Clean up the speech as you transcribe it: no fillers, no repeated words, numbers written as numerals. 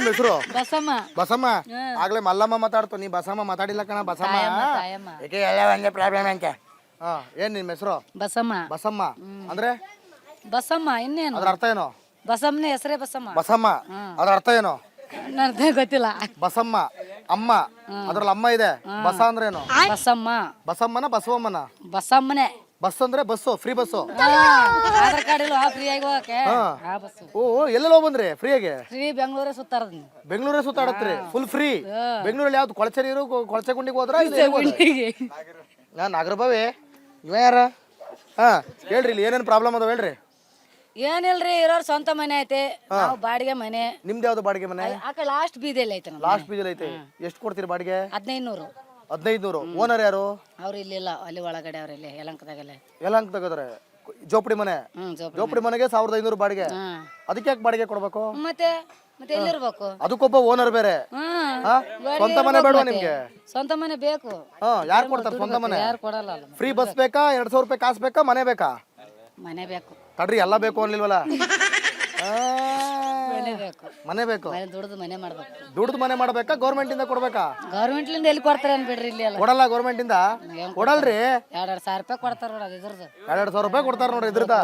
ನಿಮ್ಮ ಹೆಸರು? ಬಸಮ್ಮ. ಬಸಮ್ಮ. ಆಗ್ಲೇ ಮಲ್ಲಮ್ಮ ಮಾತಾಡ್ತು, ನೀ ಬಸಮ್ಮ ಮಾತಾಡಿಲ್ಲ ಕಣ. ಬಸಮ್ಮ ಏಕೆ ಎಲ್ಲ ಒಂದೇ ಪ್ರಾಬ್ಲಮ್ ಅಂತ. ಏನ್ ನಿಮ್ಮ ಹೆಸರು? ಬಸಮ್ಮ. ಬಸಮ್ಮ ಅಂದ್ರೆ ಬಸಮ್ಮ ಇನ್ನೇನು? ಅದ್ರ ಅರ್ಥ ಏನು? ಬಸಮ್ಮನೆ ಹೆಸರೇ ಬಸಮ್ಮ. ಬಸಮ್ಮ ಅದ್ರ ಅರ್ಥ ಏನು? ಅರ್ಥ ಗೊತ್ತಿಲ್ಲ. ಬಸಮ್ಮ ಅಮ್ಮ, ಅದ್ರಲ್ಲಿ ಅಮ್ಮ ಇದೆ. ಬಸ ಅಂದ್ರೆ ಏನು? ಬಸಮ್ಮ. ಬಸಮ್ಮನ ಬಸವಮ್ಮನ? ಬಸಮ್ಮನೆ. ಬಸ್ ಅಂದ್ರೆ bus, free bus. Aadhaar card ಇಲ್ಲ ಫ್ರೀ ಆಗಿ ಹೋಗಕ್ಕೆ. ಬಸ್ಸು ಓ ಎಲ್ಲೆಲ್ಲ ಬಂದ್ರಿ ಫ್ರೀಯಾಗಿ? ಫ್ರೀ ಬೆಂಗಳೂರೇ ಸುತ್ತಾರದ್. ಬೆಂಗಳೂರೇ ಸುತ್ತಾಡತ್ರಿ ಫುಲ್ ಫ್ರೀ? ಬೆಂಗಳೂರಲ್ಲಿ ಯಾವ್ದು ಕೊಳಚೆ ನೀರು ಕೊಳಚೆ ಗುಂಡಿಗೆ ಹೋದ್ರ? ನಾನು ನಾಗರಬಾವಿ. ಇವ ಯಾರ? ಹೇಳ್ರಿ, ಇಲ್ಲಿ ಏನೇನು ಪ್ರಾಬ್ಲಮ್ ಅದಾವ ಹೇಳ್ರಿ. ಏನಿಲ್ರಿ, ಇರೋರ್ ಸ್ವಂತ ಮನೆ ಐತೆ, ನಾವು ಬಾಡಿಗೆ ಮನೆ. ನಿಮ್ದು ಯಾವ್ದು ಬಾಡಿಗೆ ಮನೆ? ಆಕ ಲಾಸ್ಟ್ ಬೀದಿಯಲ್ಲಿ ಐತೆ. ಲಾಸ್ಟ್ ಬೀಜಲ್ ಐತೆ. ಎಷ್ಟು ಕೊಡ್ತೀರಿ ಬಾಡಿಗೆ? 1500. 1500. ಓನರ್ ಯಾರು? ಅವ್ರು ಇಲ್ಲಿಲ್ಲ, ಅಲ್ಲಿ ಒಳಗಡೆ ಅವ್ರ ಇಲ್ಲಿ ಯಲಂಕದಾಗಲ್ಲ. ಯಲಂಕ ತಗೋದ್ರೆ ಜೋಪಡಿ ಮನೆ. ಜೋಪಡಿ ಮನೆಗೆ 1500 ಬಾಡಿಗೆ. ಅದಕ್ಕೆ ಯಾಕೆ ಬಾಡಿಗೆ ಕೊಡ್ಬೇಕು? ಮತ್ತೆ ಮತ್ತೆ ಎಲ್ಲಿರ್ಬೇಕು? ಅದಕ್ಕೊಬ್ಬ ಓನರ್ ಬೇರೆ. ಸ್ವಂತ ಮನೆ ಬೇಡವಾ ನಿಮ್ಗೆ? ಸ್ವಂತ ಮನೆ ಬೇಕು. ಯಾರು ಕೊಡ್ತಾರೆ ಸ್ವಂತ ಮನೆ? ಯಾರು ಕೊಡಲ್ಲ. ಫ್ರೀ ಬಸ್ ಬೇಕಾ? 200 ರೂಪಾಯಿ ಕಾಸು ಬೇಕಾ? ಮನೆ ಬೇಕಾ? ಮನೆ ಬೇಕು. ತಡ್ರಿ, ಎಲ್ಲ ಬೇಕು ಅನ್ಲಿಲ್ವಲ್ಲ. ಮನೆ ಬೇಕು. ಮನೆ ಬೇಕು. ದುಡ್ದು ಮನೆ ಮಾಡ್ಬೇಕು. ದುಡ್ದು ಮನೆ ಮಾಡ್ಬೇಕಾ? ಗೌರ್ಮೆಂಟ್ ಇಂದ ಕೊಡ್ಬೇಕಾ? ಗೌರ್ಮೆಂಟ್ ಲಿಂದ ಎಲ್ಲಿ ಕೊಡ್ತಾರೆ ಅನ್ಬಿಡ್ರಿ, ಇಲ್ಲಿ ಎಲ್ಲ ಕೊಡಲ್ಲ. ಗೌರ್ಮೆಂಟ್ ಇಂದ ಕೊಡಲ್ರಿ. 2,000 ರೂಪಾಯಿ ಕೊಡ್ತಾರ ನೋಡ. ಇದ್ರದ್ದು 2,000 ರೂಪಾಯಿ ಕೊಡ್ತಾರ ನೋಡ್ರಿ ಇದ್ರದ.